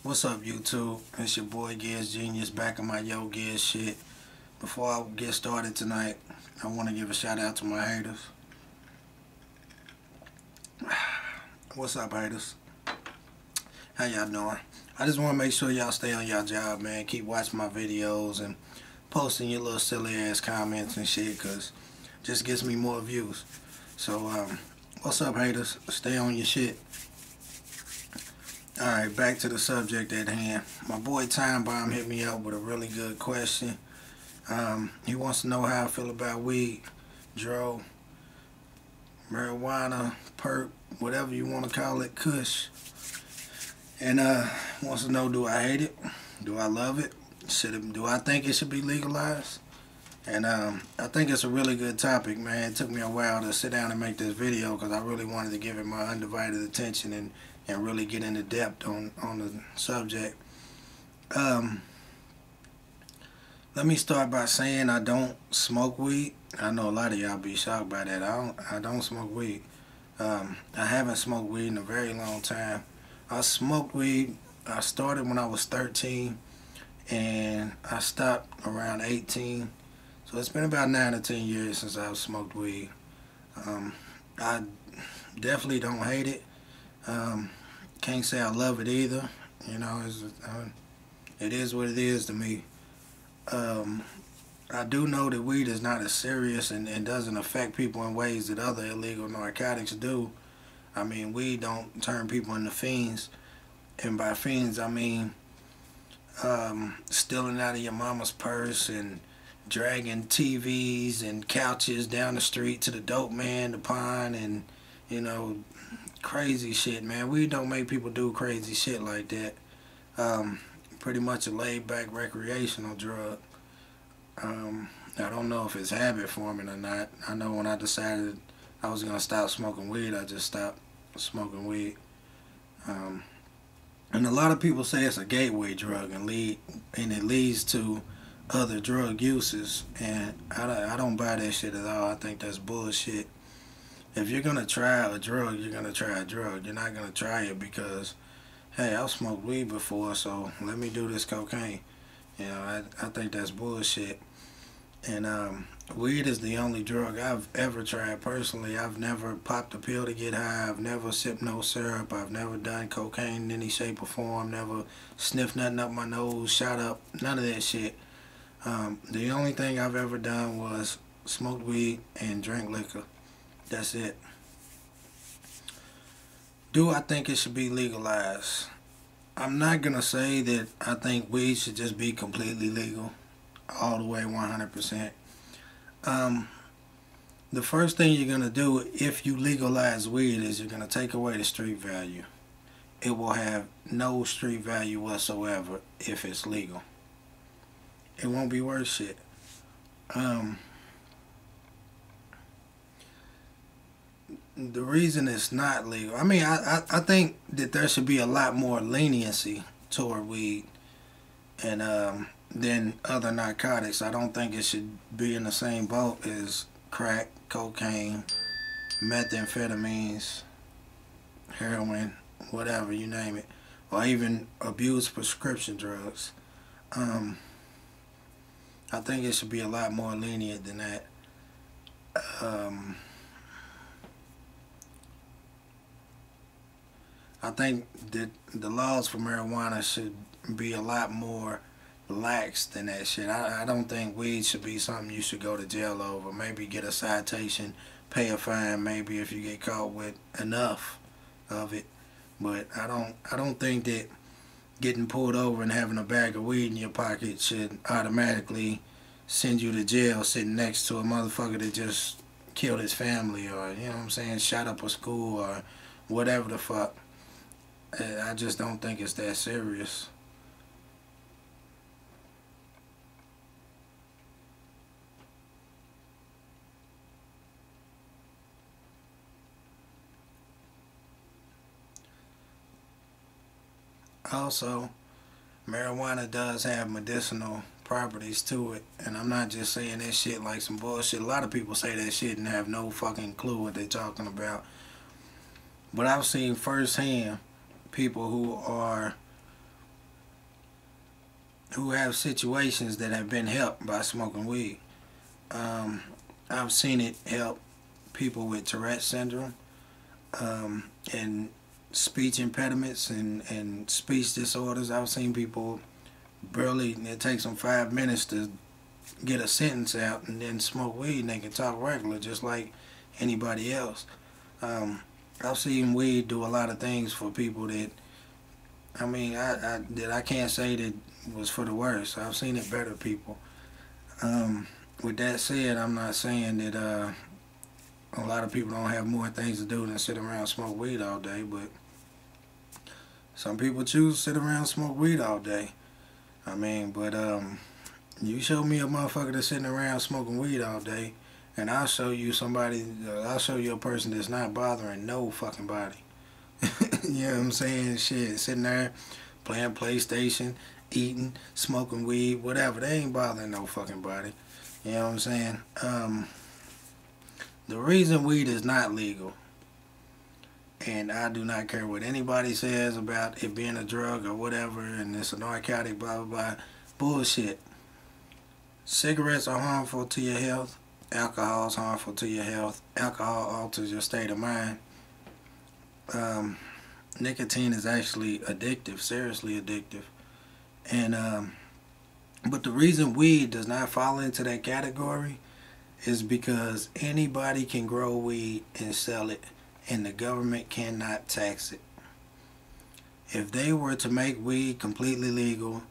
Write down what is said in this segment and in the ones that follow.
What's up, YouTube? It's your boy Giz Genius back on my Yo Giz shit. Before I get started tonight, I want to give a shout out to my haters. What's up, haters? How y'all doing? I just want to make sure y'all stay on y'all job, man. Keep watching my videos and posting your little silly ass comments and shit, cause just gets me more views. So, what's up, haters? Stay on your shit. Alright, back to the subject at hand. My boy Time Bomb hit me up with a really good question. He wants to know how I feel about weed, dro, marijuana, perp, whatever you want to call it, kush. And wants to know, do I hate it? Do I love it? Do I think it should be legalized? And I think it's a really good topic, man. It took me a while to sit down and make this video because I really wanted to give it my undivided attention and really get into depth on the subject. Let me start by saying I don't smoke weed. I know a lot of y'all be shocked by that. I don't smoke weed. I haven't smoked weed in a very long time. I smoked weed. I started when I was 13 and I stopped around 18. So it's been about 9 or 10 years since I've smoked weed. I definitely don't hate it. Can't say I love it either. You know, it is what it is to me. I do know that weed is not as serious and doesn't affect people in ways that other illegal narcotics do. I mean, weed don't turn people into fiends. And by fiends, I mean stealing out of your mama's purse and dragging TVs and couches down the street to the dope man, the pine, and, you know, crazy shit, man. Weed don't make people do crazy shit like that. Pretty much a laid-back recreational drug. I don't know if it's habit forming or not. I know when I decided I was gonna stop smoking weed, I just stopped smoking weed. And a lot of people say it's a gateway drug and it leads to other drug uses, and I don't buy that shit at all. I think that's bullshit. If you're gonna try a drug, you're gonna try a drug. You're not gonna try it because, hey, I've smoked weed before, so let me do this cocaine. You know, I think that's bullshit. And weed is the only drug I've ever tried personally. I've never popped a pill to get high. I've never sipped no syrup. I've never done cocaine in any shape or form. Never sniffed nothing up my nose, shot up, none of that shit. The only thing I've ever done was smoke weed and drink liquor. That's it. Do I think it should be legalized? I'm not going to say that I think weed should just be completely legal, all the way 100%. The first thing you're going to do if you legalize weed is you're going to take away the street value. It will have no street value whatsoever if it's legal. It won't be worth shit. The reason it's not legal, I mean, I think that there should be a lot more leniency toward weed and than other narcotics. I don't think it should be in the same boat as crack, cocaine, methamphetamines, heroin, whatever, you name it, or even abused prescription drugs. I think it should be a lot more lenient than that. I think that the laws for marijuana should be a lot more lax than that shit. I don't think weed should be something you should go to jail over. Maybe get a citation, pay a fine, maybe if you get caught with enough of it. But I don't think that getting pulled over and having a bag of weed in your pocket should automatically send you to jail sitting next to a motherfucker that just killed his family, or, you know what I'm saying, shot up a school or whatever the fuck. I just don't think it's that serious. Also, marijuana does have medicinal properties to it, and I'm not just saying that shit like some bullshit. A lot of people say that shit and have no fucking clue what they're talking about. But I've seen firsthand people who are who have situations that have been helped by smoking weed. I've seen it help people with Tourette syndrome, and speech impediments and speech disorders. I've seen people barely, it takes them 5 minutes to get a sentence out and then smoke weed and they can talk regular just like anybody else. I've seen weed do a lot of things for people that, I can't say that was for the worse. I've seen it better people. With that said, I'm not saying that a lot of people don't have more things to do than sit around and smoke weed all day, but some people choose to sit around and smoke weed all day. You show me a motherfucker that's sitting around smoking weed all day, and I'll show you I'll show you a person that's not bothering no fucking body. You know what I'm saying? Shit, sitting there playing PlayStation, eating, smoking weed, whatever. They ain't bothering no fucking body. You know what I'm saying? The reason weed is not legal, and I do not care what anybody says about it being a drug or whatever, and it's a narcotic, blah, blah, blah. Bullshit. Cigarettes are harmful to your health. Alcohol is harmful to your health. Alcohol alters your state of mind. Nicotine is actually addictive, seriously addictive. And but the reason weed does not fall into that category is because anybody can grow weed and sell it, and the government cannot tax it. If they were to make weed completely legal,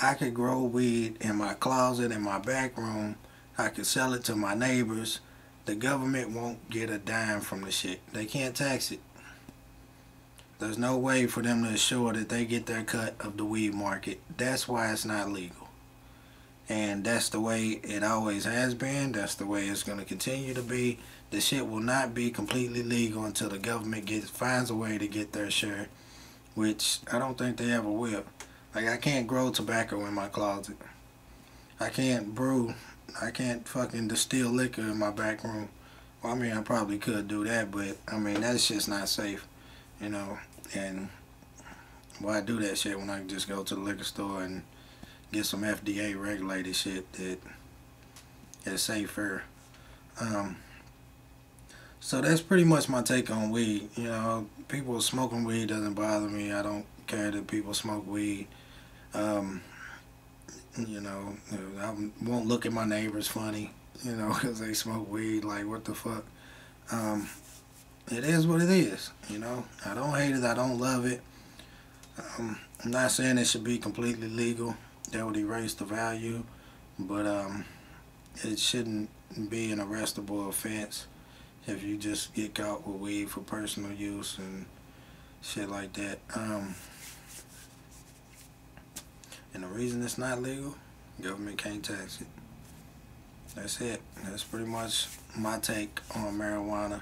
I could grow weed in my closet, in my back room. I could sell it to my neighbors. The government won't get a dime from the shit. They can't tax it. There's no way for them to assure that they get their cut of the weed market. That's why it's not legal. And that's the way it always has been. That's the way it's going to continue to be. The shit will not be completely legal until the government finds a way to get their share, which I don't think they ever will. Like, I can't grow tobacco in my closet. I can't fucking distill liquor in my back room. Well, I probably could do that, but that's just not safe, you know. And why do that shit when I can just go to the liquor store and get some FDA regulated shit that is safer? So that's pretty much my take on weed. You know, people smoking weed doesn't bother me. I don't care that people smoke weed. You know, I won't look at my neighbors funny, you know, because they smoke weed. Like, what the fuck? It is what it is, you know. I don't hate it. I don't love it. I'm not saying it should be completely legal. That would erase the value. But it shouldn't be an arrestable offense if you just get caught with weed for personal use and shit like that. And the reason it's not legal, government can't tax it. That's it. That's pretty much my take on marijuana.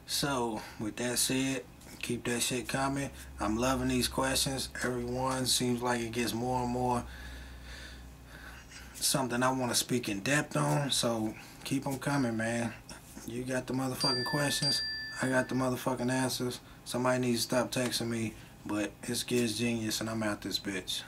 So, with that said, keep that shit coming. I'm loving these questions. Everyone seems like it gets more and more something I want to speak in depth on. So, keep them coming, man. You got the motherfucking questions. I got the motherfucking answers. Somebody needs to stop texting me. But it's Giz Genius, and I'm out this bitch.